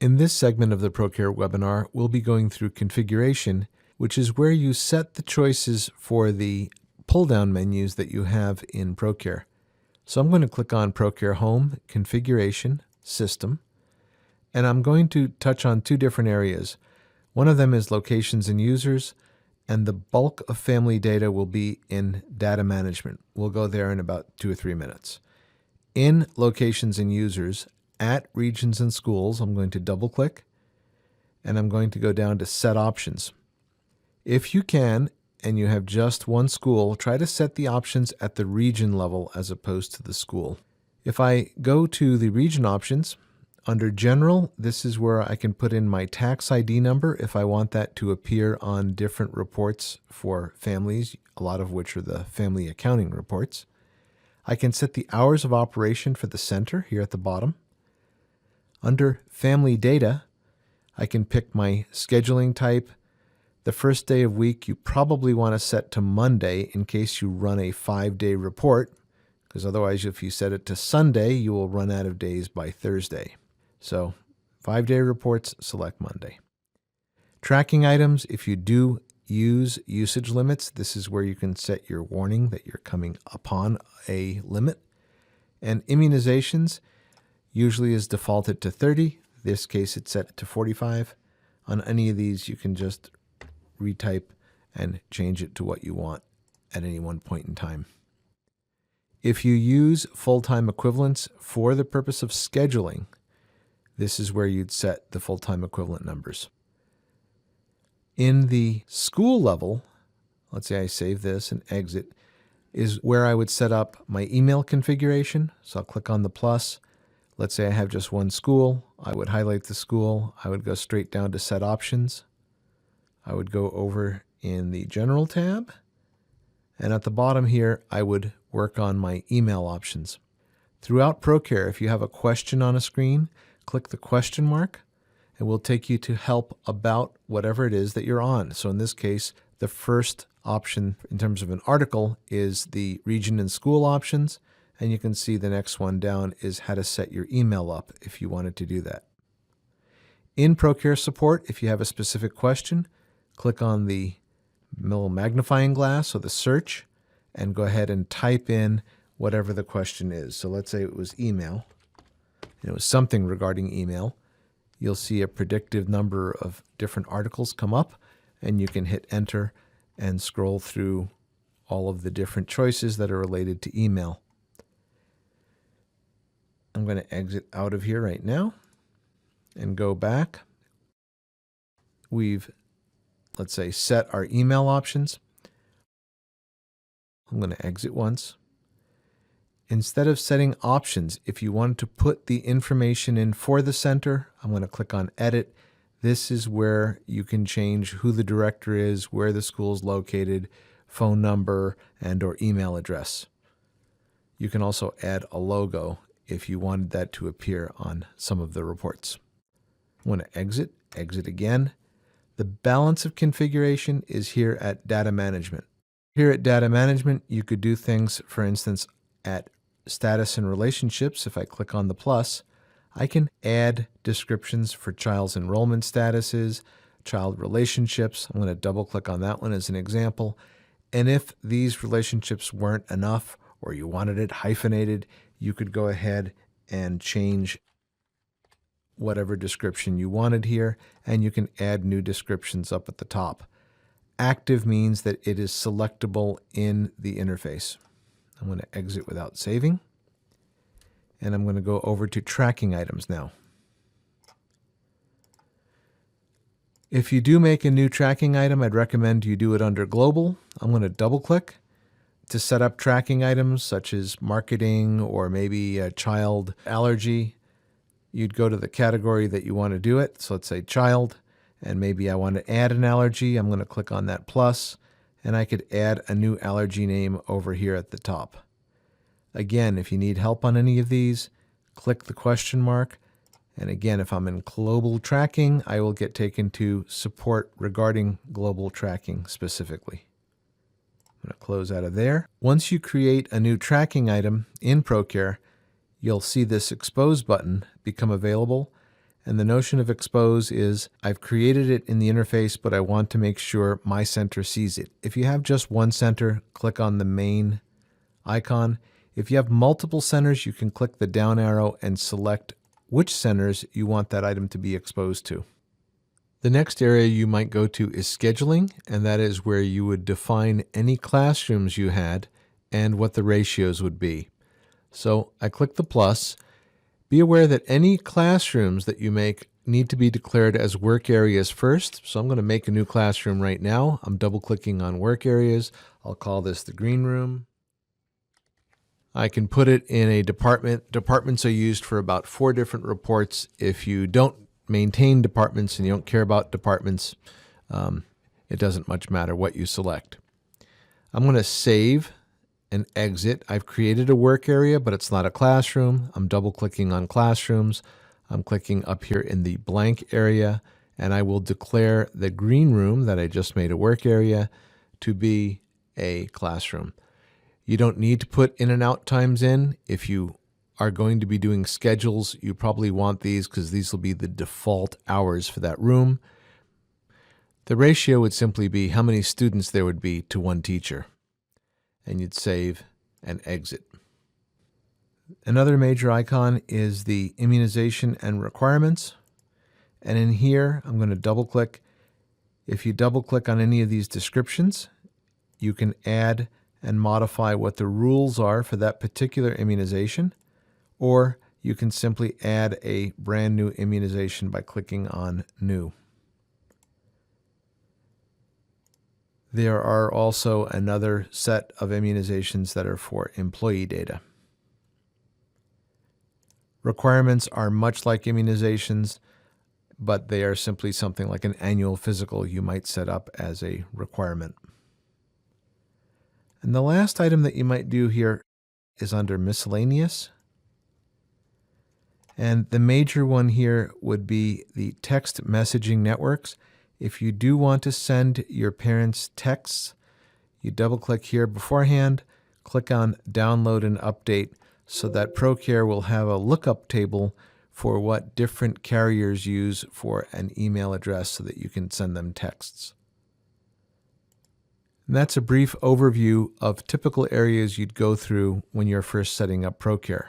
In this segment of the ProCare webinar, we'll be going through configuration, which is where you set the choices for the pull-down menus that you have in ProCare. So I'm going to click on ProCare Home, Configuration, System, and I'm going to touch on two different areas. One of them is Locations and Users, and the bulk of family data will be in Data Management. We'll go there in about 2 or 3 minutes. In Locations and Users, at Regions and Schools, I'm going to double-click, and I'm going to go down to Set Options. If you can, and you have just one school, try to set the options at the region level as opposed to the school. If I go to the region options, under General, this is where I can put in my tax ID number if I want that to appear on different reports for families, a lot of which are the family accounting reports. I can set the hours of operation for the center here at the bottom. Under Family Data, I can pick my scheduling type. The first day of week you probably want to set to Monday in case you run a 5-day report, because otherwise if you set it to Sunday, you will run out of days by Thursday. So 5-day reports, select Monday. Tracking items, if you do use usage limits, this is where you can set your warning that you're coming upon a limit. And immunizations usually is defaulted to 30. In this case, it's set to 45. On any of these, you can just retype and change it to what you want at any one point in time. If you use full-time equivalents for the purpose of scheduling, this is where you'd set the full-time equivalent numbers. In the school level, let's say I save this and exit, is where I would set up my email configuration. So I'll click on the plus. Let's say I have just one school. I would highlight the school. I would go straight down to Set Options. I would go over in the General tab. And at the bottom here, I would work on my email options. Throughout ProCare, if you have a question on a screen, click the question mark, and we'll take you to help about whatever it is that you're on. So in this case, the first option in terms of an article is the region and school options, and you can see the next one down is how to set your email up if you wanted to do that. In ProCare Support, if you have a specific question, click on the little magnifying glass or the search and go ahead and type in whatever the question is. So let's say it was email. It was something regarding email. You'll see a predictive number of different articles come up, and you can hit enter and scroll through all of the different choices that are related to email. I'm going to exit out of here right now and go back. We've, let's say, set our email options. I'm going to exit once. Instead of setting options, if you want to put the information in for the center, I'm going to click on Edit. This is where you can change who the director is, where the school is located, phone number, and or email address. You can also add a logo if you wanted that to appear on some of the reports. I'm going to exit again. The balance of configuration is here at Data Management. Here at Data Management, you could do things, for instance, at Status and Relationships. If I click on the plus, I can add descriptions for child's enrollment statuses, child relationships. I'm going to double click on that one as an example. And if these relationships weren't enough or you wanted it hyphenated, you could go ahead and change whatever description you wanted here, and you can add new descriptions up at the top. Active means that it is selectable in the interface. I'm going to exit without saving, and I'm going to go over to tracking items now. If you do make a new tracking item, I'd recommend you do it under Global. I'm going to double click to set up tracking items such as marketing or maybe a child allergy. You'd go to the category that you want to do it. So let's say child, and maybe I want to add an allergy. I'm going to click on that plus, and I could add a new allergy name over here at the top. Again, if you need help on any of these, click the question mark. And again, if I'm in global tracking, I will get taken to support regarding global tracking specifically. I'm going to close out of there. Once you create a new tracking item in ProCare, you'll see this Expose button become available. And the notion of expose is I've created it in the interface, but I want to make sure my center sees it. If you have just one center, click on the main icon. If you have multiple centers, you can click the down arrow and select which centers you want that item to be exposed to. The next area you might go to is scheduling, and that is where you would define any classrooms you had and what the ratios would be. So I click the plus. Be aware that any classrooms that you make need to be declared as work areas first. So I'm going to make a new classroom right now. I'm double-clicking on work areas. I'll call this the green room. I can put it in a department. Departments are used for about 4 different reports. If you don't maintain departments and you don't care about departments, it doesn't much matter what you select. I'm going to save and exit. I've created a work area, but it's not a classroom. I'm double-clicking on classrooms. I'm clicking up here in the blank area, and I will declare the green room that I just made a work area to be a classroom. You don't need to put in and out times in. If you are going to be doing schedules, you probably want these because these will be the default hours for that room. The ratio would simply be how many students there would be to one teacher. And you'd save and exit. Another major icon is the immunization and requirements. And in here, I'm going to double click. If you double click on any of these descriptions, you can add and modify what the rules are for that particular immunization, or you can simply add a brand new immunization by clicking on New. There are also another set of immunizations that are for employee data. Requirements are much like immunizations, but they are simply something like an annual physical you might set up as a requirement. And the last item that you might do here is under miscellaneous. And the major one here would be the text messaging networks. If you do want to send your parents texts, you double click here beforehand, click on download and update so that ProCare will have a lookup table for what different carriers use for an email address so that you can send them texts. And that's a brief overview of typical areas you'd go through when you're first setting up ProCare.